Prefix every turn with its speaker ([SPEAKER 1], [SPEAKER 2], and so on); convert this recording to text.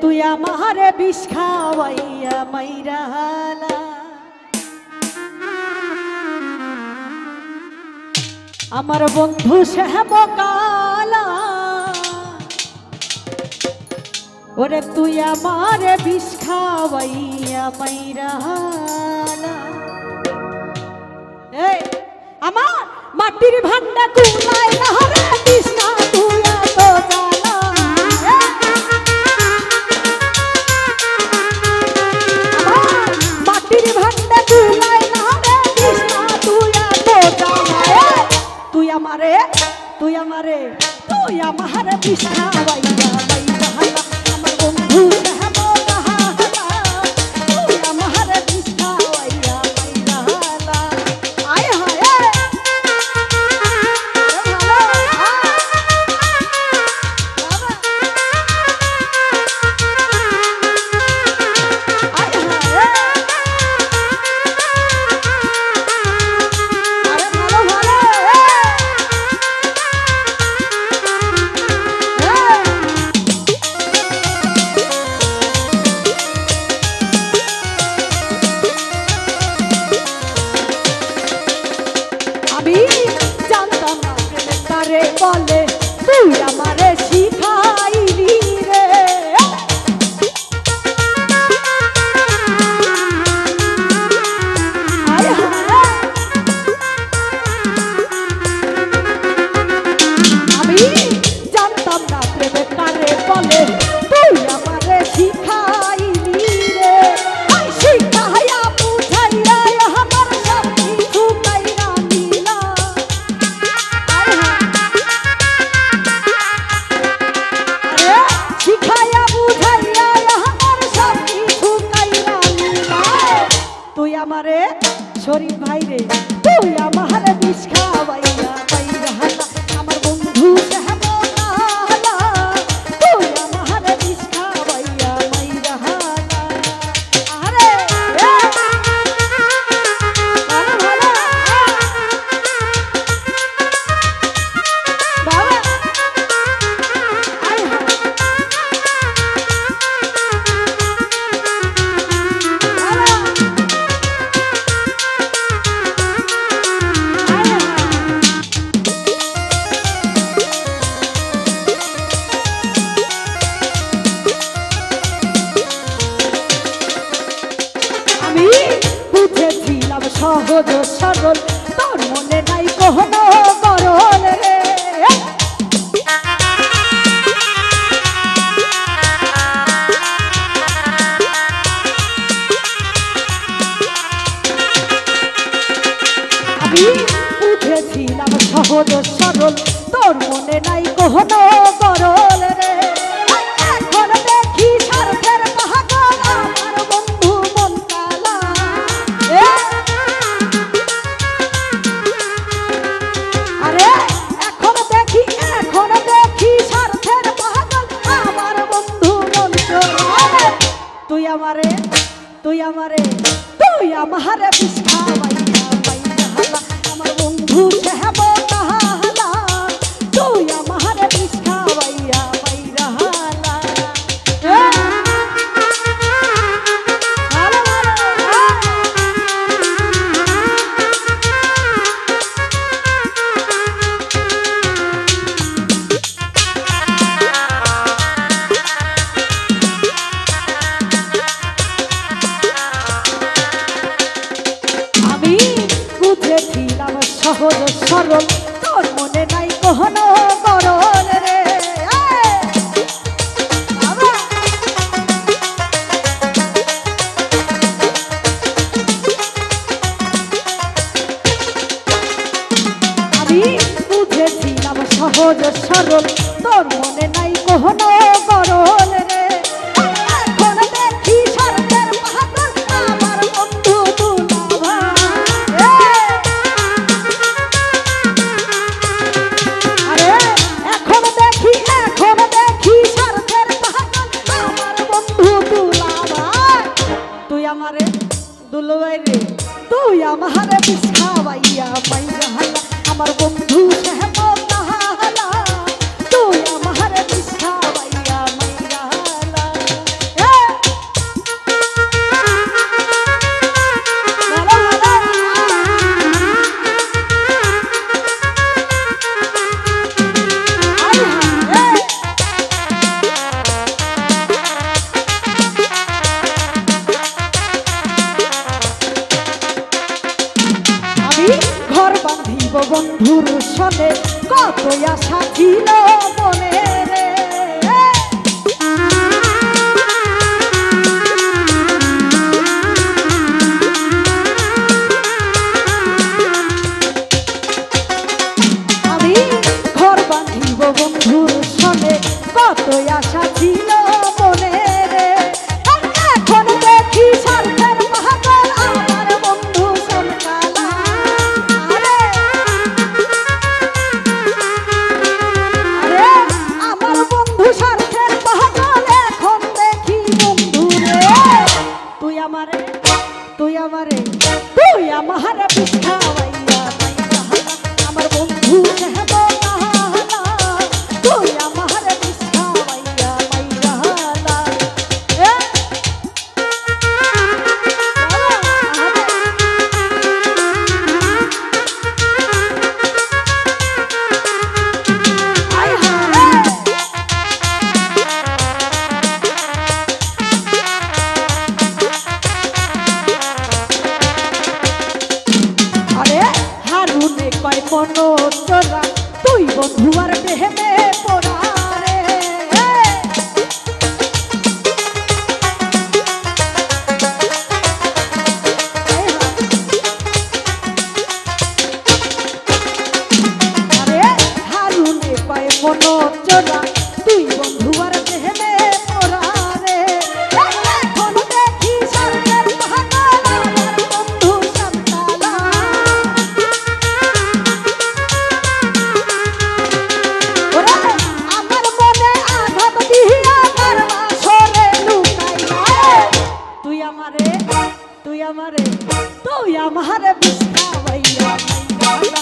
[SPEAKER 1] তুই আমারে বিষ খাওয়াইয়া মাইরা হালা আমার বন্ধু শ্যাম কালা ওরে তুই আমারে বিষ খাওয়াইয়া মাইরা হালা এই আমার মাটির ভান্ডা কুলায় না রে কৃষ্ণা তুই এত জানা আমার মাটির ভান্ডা কুলায় না রে কৃষ্ণা তুই এত জানা তুই আমারে বিষ খাওয়াইয়া মাইরা হালা আমার বন্ধু শ্যাম কালা তুই আমারে বিষ খাওয়াইয়া মাইরা হালা আয় হায় বলে তুই আমারে শিখাইলি রে আমি জানতাম না প্রেমে কারে বলে তুই আমারে শিখাইলি রে শিখাইয়া বুঝাইয়া আমার সব কিছু কাইরা নিলা শরীফ ভাই রে তুই আমারে বিষ খাওয়াইয়া মাইরা হালা আমার বন্ধু শ্যাম কালা তুই আমারে বিষ খাওয়াইয়া মাইরা হালা আরে বাবা সহজ সরল তোর মনে নাই কখনো গরল রে আমি বুঝেছিলাম সহজ সরল তোর মনে নাই কখনো গরল রে এখন দেখি স্বার্থের পাগল আমার বন্ধু মন কালা এখন দেখি স্বার্থের পাগল আমার বন্ধু মন তুই আমারে বিষ খাওয়াইয়া মাইরা হালা আমার বন্ধু শ্যাম কালা তুই আমারে বিষ খাওয়াইয়া মাইরা হালা সহজ সরল তোর মনে নাই কখনো গরল রে আমি বুঝেছিলাম সহজ সরল তোর মনে নাই কখনো গরল রে এখন দেখি স্বার্থের পাগল আমার বন্ধু দুলাভা এখন দেখি স্বার্থের পাগল আমার বন্ধু দুলাভা তুই আমারে দুলভাই রে তুই আমারে বিষ খাওয়াইয়া মাইরা হালা আমার বন্ধু শ্যাম কালা তুই আমারে বিষ খাওয়াইয়া মাইরা হালা বন্ধুর সনে কত আশা ছিল মনে রে। আমি ঘর বাঁধিব বন্ধুর সনে কত আশা ছিল মনে রে। এখন দেখি স্বার্থের পাগল আমার বন্ধু সনকালা। আরে আমার বন্ধু স্বার্থের পাগল এখন দেখি বন্ধু রে। তুই আমারে তুই আমারে তুই আমারে বিষ খাওয়াইয়া আমার বন্ধু তুই আমারে বিষ খাওয়াইয়া মাইরা হালা। হারুনে কয় মনো চোরা তুই বন্ধু আর প্রেমে পড়া রে। আরে হারুনে কয় মনো চোরা তুই বন্ধু আর প্রেমে পড়া রে। এখন দেখি স্বার্থের পাগল আমার বন্ধু সনকালা। আমার মনে আঘাত দিয়া তার বাসরে লুকাইয়া তুই আমারে তুই আমারে তুই আমারে বিষ খাওয়াইয়া মাইরা